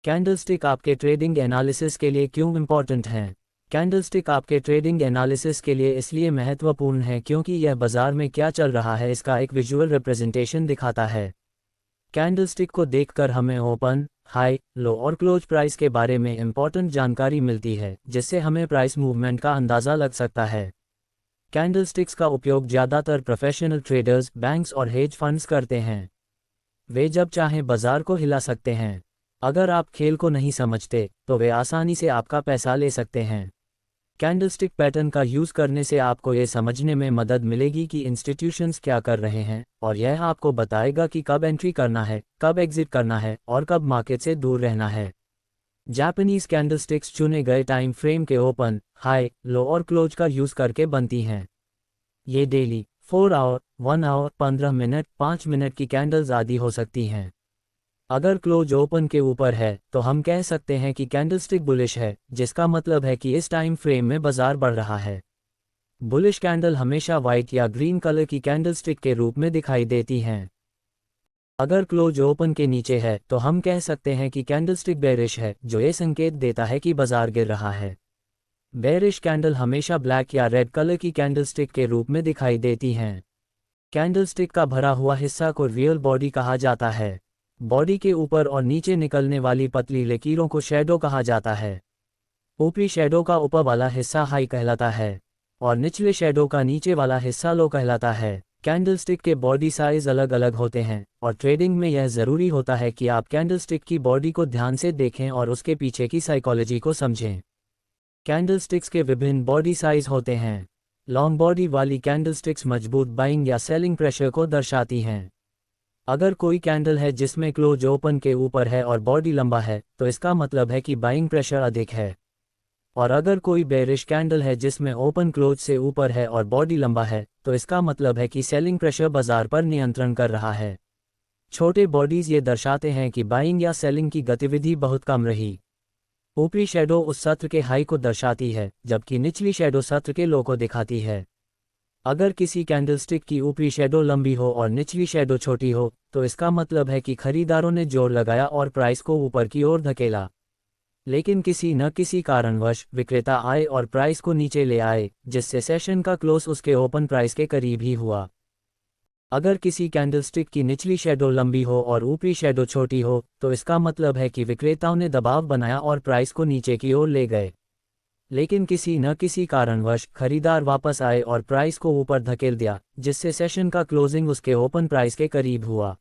Candlestick आपके trading analysis के लिए क्यों इम्पॉर्टेंट हैं? कैंडलस्टिक आपके ट्रेडिंग एनालिसिस के लिए इसलिए महत्वपूर्ण है क्योंकि यह बाजार में क्या चल रहा है इसका एक विजुअल रिप्रेजेंटेशन दिखाता है। कैंडलस्टिक को देखकर हमें ओपन, हाई, लो और क्लोज प्राइस के बारे में इम्पॉर्टेंट जानकारी मिलती है, जिससे हमें प्राइस मूवमेंट का अंदाज़ा लग सकता है। कैंडलस्टिक्स का उपयोग ज़्यादातर प्रोफेशनल ट्रेडर्स, बैंक्स और हेज फंड्स करते हैं। वे जब चाहें बाजार को हिला सकते हैं। अगर आप खेल को नहीं समझते तो वे आसानी से आपका पैसा ले सकते हैं। कैंडलस्टिक पैटर्न का यूज़ करने से आपको ये समझने में मदद मिलेगी कि इंस्टीट्यूशंस क्या कर रहे हैं, और यह आपको बताएगा कि कब एंट्री करना है, कब एग्जिट करना है और कब मार्केट से दूर रहना है। जापानीज कैंडलस्टिक्स चुने गए टाइम फ्रेम के ओपन, हाई, लो और क्लोज का यूज़ करके बनती हैं। ये daily, 4 hour, 1 hour, 15 minute, 5 minute की कैंडल्स आदि हो सकती हैं। अगर क्लोज ओपन के ऊपर है तो हम कह सकते हैं कि कैंडलस्टिक बुलिश है, जिसका मतलब है कि इस टाइम फ्रेम में बाजार बढ़ रहा है। बुलिश कैंडल हमेशा वाइट या ग्रीन कलर की कैंडलस्टिक के रूप में दिखाई देती हैं। अगर क्लोज ओपन के नीचे है तो हम कह सकते हैं कि कैंडलस्टिक बेरिश है, जो ये संकेत देता है कि बाजार गिर रहा है। बेरिश कैंडल हमेशा ब्लैक या रेड कलर की कैंडलस्टिक के रूप में दिखाई देती हैं। कैंडलस्टिक का भरा हुआ हिस्सा को रियल बॉडी कहा जाता है। बॉडी के ऊपर और नीचे निकलने वाली पतली लकीरों को शैडो कहा जाता है। ऊपरी शैडो का ऊपर वाला हिस्सा हाई कहलाता है और निचले शैडो का नीचे वाला हिस्सा लो कहलाता है। कैंडलस्टिक के बॉडी साइज अलग अलग होते हैं और ट्रेडिंग में यह ज़रूरी होता है कि आप कैंडलस्टिक की बॉडी को ध्यान से देखें और उसके पीछे की साइकोलॉजी को समझें। कैंडलस्टिक्स के विभिन्न बॉडी साइज होते हैं। लॉन्ग बॉडी वाली कैंडलस्टिक्स मजबूत बाइंग या सेलिंग प्रेशर को दर्शाती हैं। अगर कोई कैंडल है जिसमें क्लोज ओपन के ऊपर है और बॉडी लंबा है तो इसका मतलब है कि बाइंग प्रेशर अधिक है। और अगर कोई बेरिश कैंडल है जिसमें ओपन क्लोज से ऊपर है और बॉडी लंबा है तो इसका मतलब है कि सेलिंग प्रेशर बाजार पर नियंत्रण कर रहा है। छोटे बॉडीज ये दर्शाते हैं कि बाइंग या सेलिंग की गतिविधि बहुत कम रही। ऊपरी शैडो उस सत्र के हाई को दर्शाती है, जबकि निचली शैडो सत्र के लो को दिखाती है। अगर किसी कैंडलस्टिक की ऊपरी शैडो लंबी हो और निचली शैडो छोटी हो तो इसका मतलब है कि खरीदारों ने जोर लगाया और प्राइस को ऊपर की ओर धकेला। लेकिन किसी न किसी कारणवश विक्रेता आए और प्राइस को नीचे ले आए, जिससे सेशन का क्लोज उसके ओपन प्राइस के करीब ही हुआ। अगर किसी कैंडलस्टिक की निचली शैडो लंबी हो और ऊपरी शैडो छोटी हो तो इसका मतलब है कि विक्रेताओं ने दबाव बनाया और प्राइस को नीचे की ओर ले गए। लेकिन किसी न किसी कारणवश खरीदार वापस आए और प्राइस को ऊपर धकेल दिया, जिससे सेशन का क्लोजिंग उसके ओपन प्राइस के करीब हुआ।